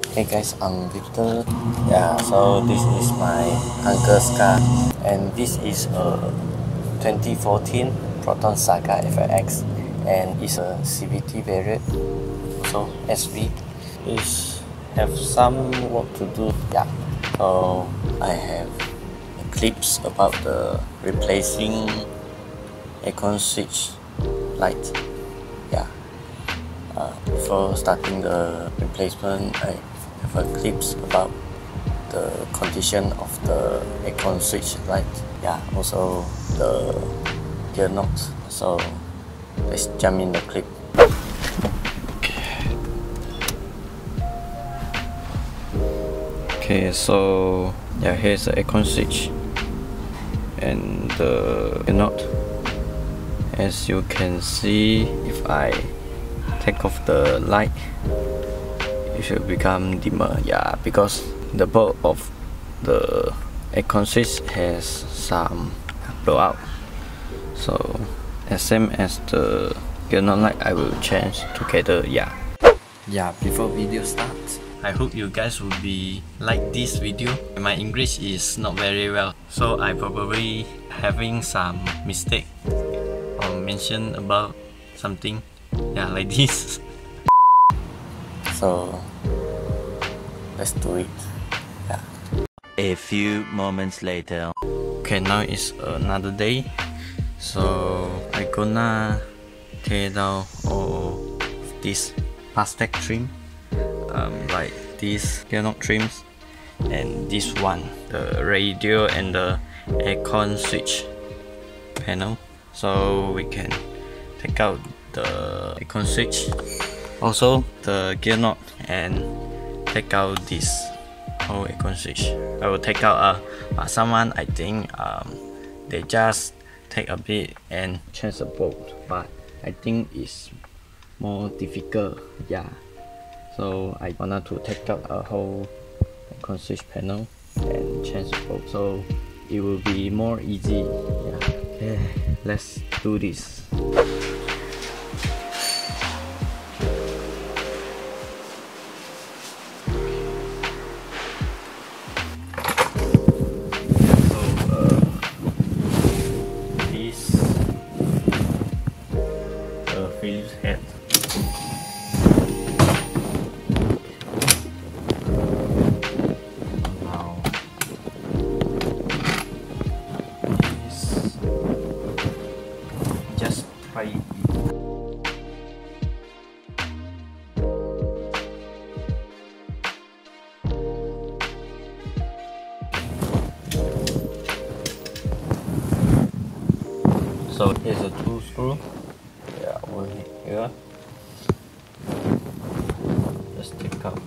Hey guys, I'm Victor. Yeah, so this is my uncle's car, and this is a 2014 Proton Saga Flx, and it's a CVT variant, so SV. Is have some work to do. Yeah, so I have clips about the replacing Aircond switch light. Yeah. Before starting the replacement, I have a clips about the condition of the Aircond switch light. Yeah, also the gear knobs. So let's jump in the clip. Okay, so yeah, here's the Aircond switch and the gear knob. As you can see, if I take off the light, it should become dimmer. Yeah, because the bulb of the Aircond switch has some blowout. So as same as the gear knob light, I will change together. Yeah. Before video starts, I hope you guys will be like this video. My English is not very well, so I probably having some mistake or mention about something. Yeah, like this. So let's do it. Yeah. A few moments later. Okay, now it's another day. So I gonna tear down all of this plastic trim, like these gear knob trims, and this one, the radio and the Aircond switch panel, so we can take out the Aircond switch, also the gear knob, and take out this whole Aircond switch. I will take out someone, I think they just take a bit and change the bolt, but I think it's more difficult. Yeah, so I wanted to take out a whole Aircond switch panel and change the bolt, so it will be more easy. Yeah. Okay, let's do this. Phillips head. Now just try it. So here's a 2 screw. Over here, just take out.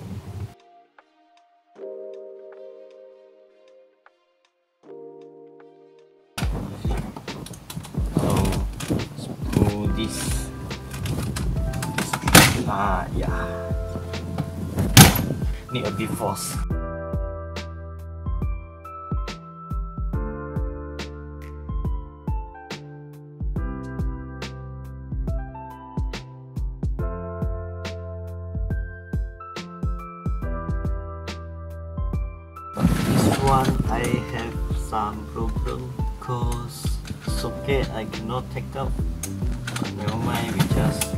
So let's pull this. Yeah, need a bit force. One I have some problem because socket I cannot take out. Never mind, we just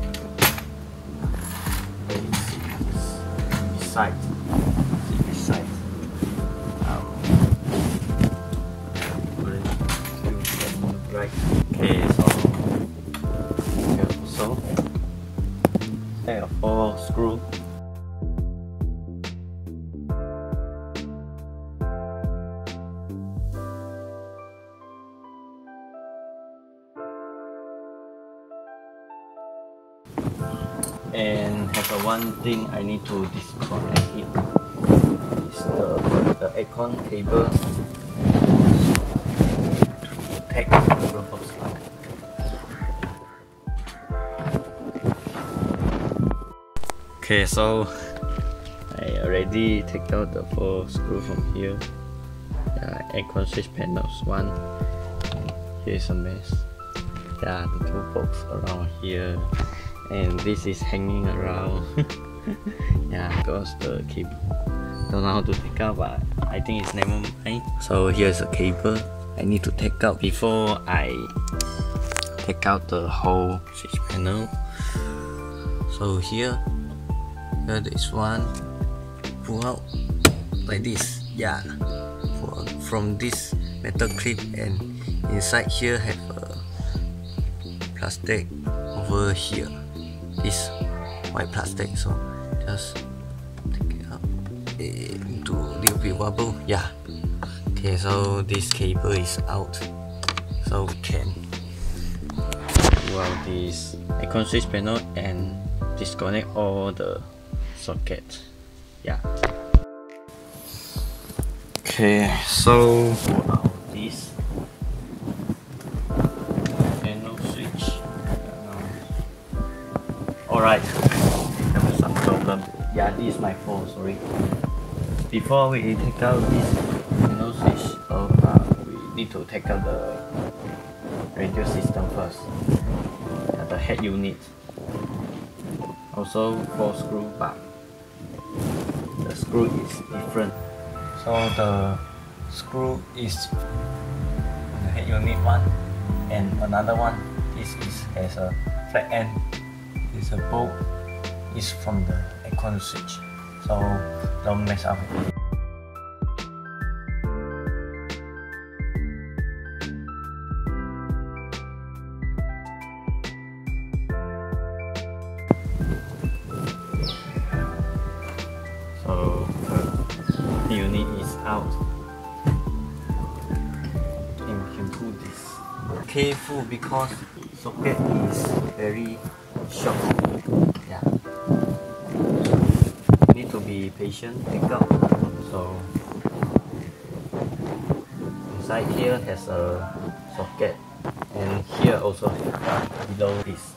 beside. Right. Okay, so take a 4 screw. And have one thing I need to disconnect it. It's the Aircond cable to take the rubber slide. Okay, so I already take out the 4 screw from here. Aircond switch panels 1. Here's a mess. The 2 bolts around here. And this is hanging around. Yeah, because the cable don't know how to take out, but I think it's never mind. So here's a cable I need to take out before I take out the whole switch panel. So here is one, pull out like this. Yeah, from this metal clip, and inside here have a plastic over here, this white plastic. So just take it out into a little bit wobble. Yeah, okay, so this cable is out, so we can pull out this Aircond switch panel and disconnect all the sockets. Yeah. Okay, so pull out this panel switch. Alright, there was some problem. Yeah, this is my fault, sorry. Before we take out this panel switch, so we need to take out the radio system first, the head unit. Also 4 screw, but the screw is different. So the screw is the head unit one, and another one. This has a flat end. This a bolt is from the Aircond switch. So don't mess up with it. So the unit is out, and we can pull this. Careful because socket is very short. Yeah, need to be patient. Take out. So inside here has a socket, and here also below this.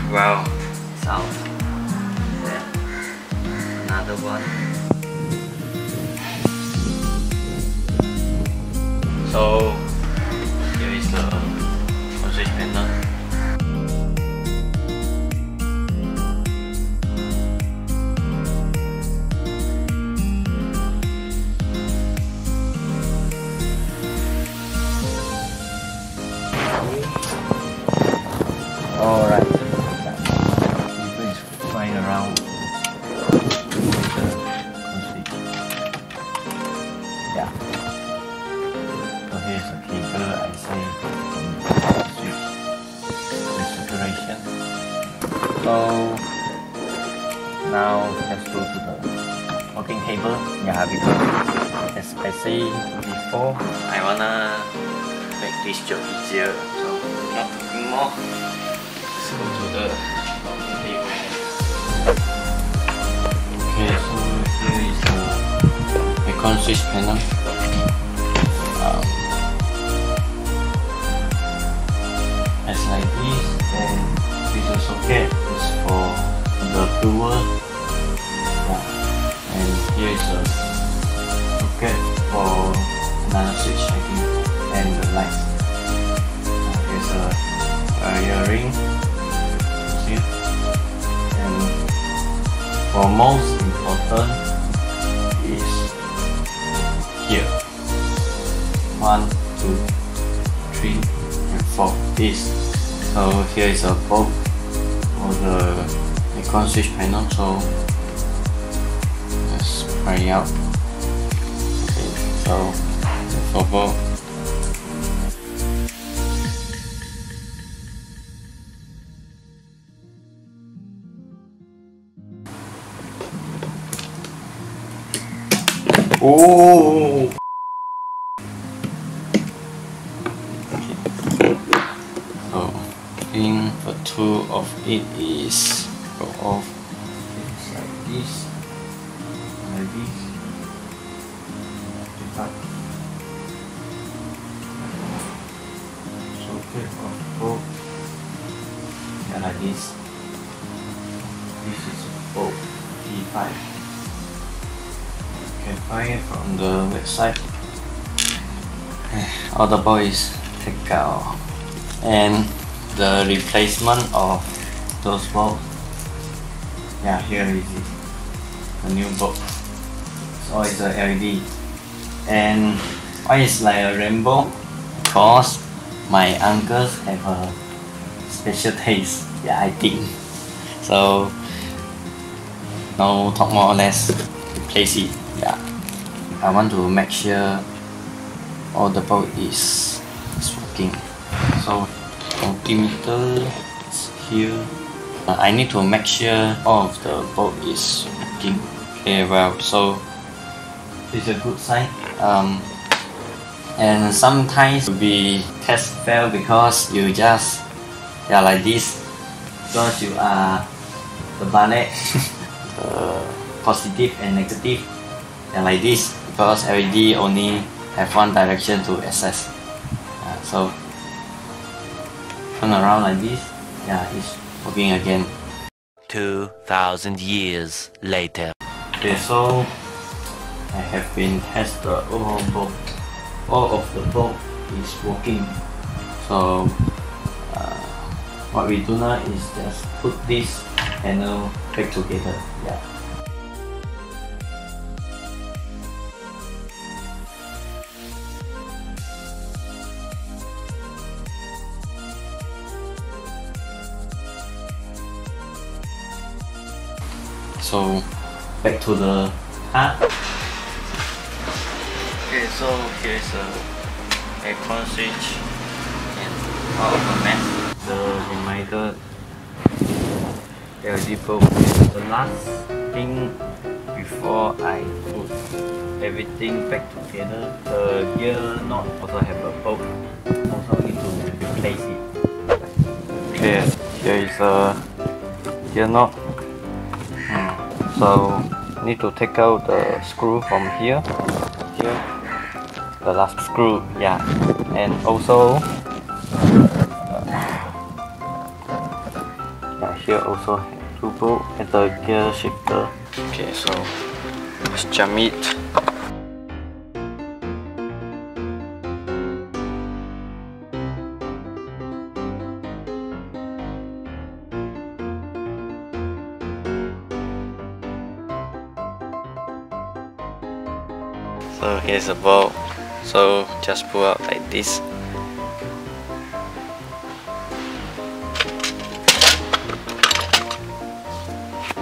Well, it's out. Then another one. So here is the switch panel. Alright. Around yeah. So here's a cable I say switch circulation. So now let's go to the working cable. Yeah, because as I say before, I wanna make this job easier. So not talking more. Let's go to the working cable. Okay, so here is the Aircond switch panel. It's like this, and this is socket is for the fuel. Yeah. And here is a socket for another switch, I think, and the lights. Here's a earring. See? And for most important is here. 1, 2, 3, and 4. This. So here is a bolt for the Aircond switch panel. So let's try it out. Okay, so for bolt. Oh! So, I think the two of it is go off. It's like this, like this. Socket of both. Yeah, like this. This is both P5. buy from the website. All the boys take out, and the replacement of those bulbs. Yeah, here is it. The new bulb. So it's a LED. And why it's like a rainbow? Because my uncles have a special taste. Yeah, I think. So now talk more or less replace it. Yeah, I want to make sure all the bulb is working. So multimeter is here. I need to make sure all of the bulb is working very well. So it's a good sign. And sometimes we test fail because you just like this, because you are the ballet, the positive and negative, like this, because LED only have one direction to access. So turn around like this. Yeah, it's working again. 2,000 years later. Okay, so I have been tested all of the bulb is working. So what we do now is just put this panel back together. Yeah. So back to the car. Okay, so here's a aircon switch and out of the mess. The reminder LED bulb is the last thing before I put everything back together. The gear knot also have a bulb. Also need to replace it. Okay, here is a gear knot. So need to take out the screw from here, the last screw, yeah, and also here also have two bolts and the gear shifter. Okay, so let's jump it. So here's a bolt, so just pull out like this.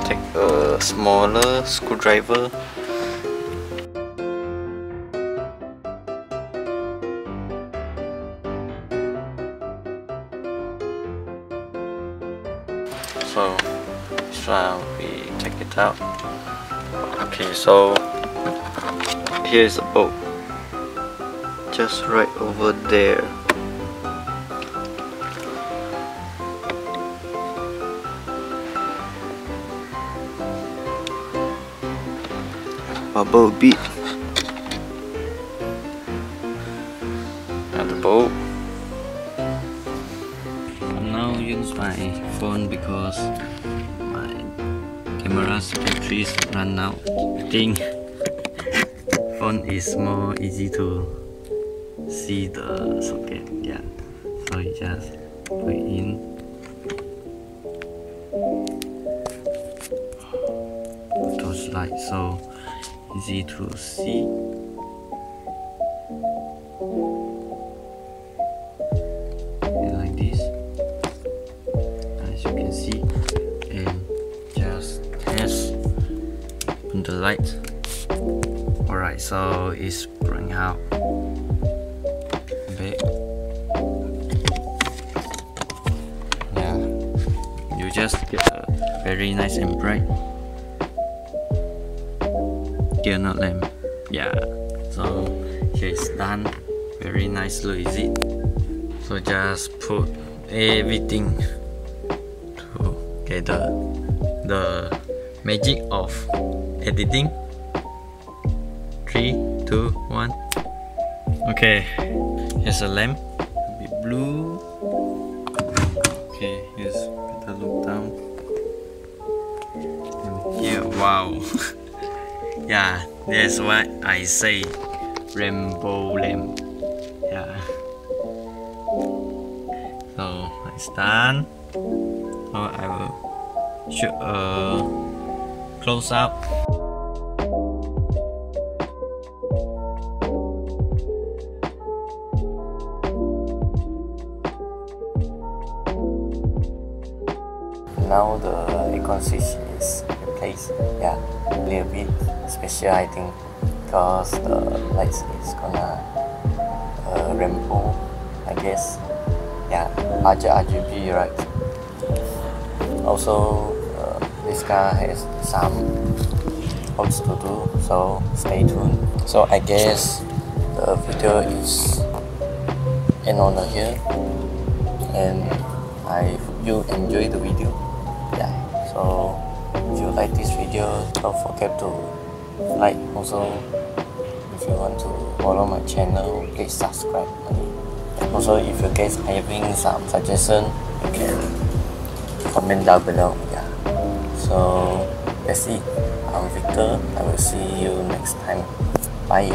Take a smaller screwdriver. So this one we take it out. Okay, so here's a bolt, just right over there. Bubble beat. Another bolt. I now use my phone because my camera's batteries run out. I think phone is more easy to see the socket. Yeah, so you just put it in. Those lights so easy to see. And like this, as you can see, and just test on the light. Alright, so it's bring out back. Yeah, you just get a very nice and bright gear knot lamp. Yeah, so here it's done. Very nice look, is it? So just put everything together. The magic of editing. 3, 2, 1. Okay, here's a lamp. A bit blue. Okay, here's better look down. And here, wow. Yeah, That's why I say rainbow lamp. Yeah. So it's done. So I will shoot a close up. Now the aircon switch is replaced. Yeah, a little bit special I think, because the lights is gonna rainbow, I guess. Yeah, RGB, right? Also, this car has some works to do, so stay tuned. So I guess the video is end on here, and I hope you enjoy the video. Yeah, so if you like this video, don't forget to like. Also, if you want to follow my channel, please subscribe. Also, if you guys are having some suggestion, you can comment down below. Yeah, so that's it. I'm Victor. I will see you next time. Bye.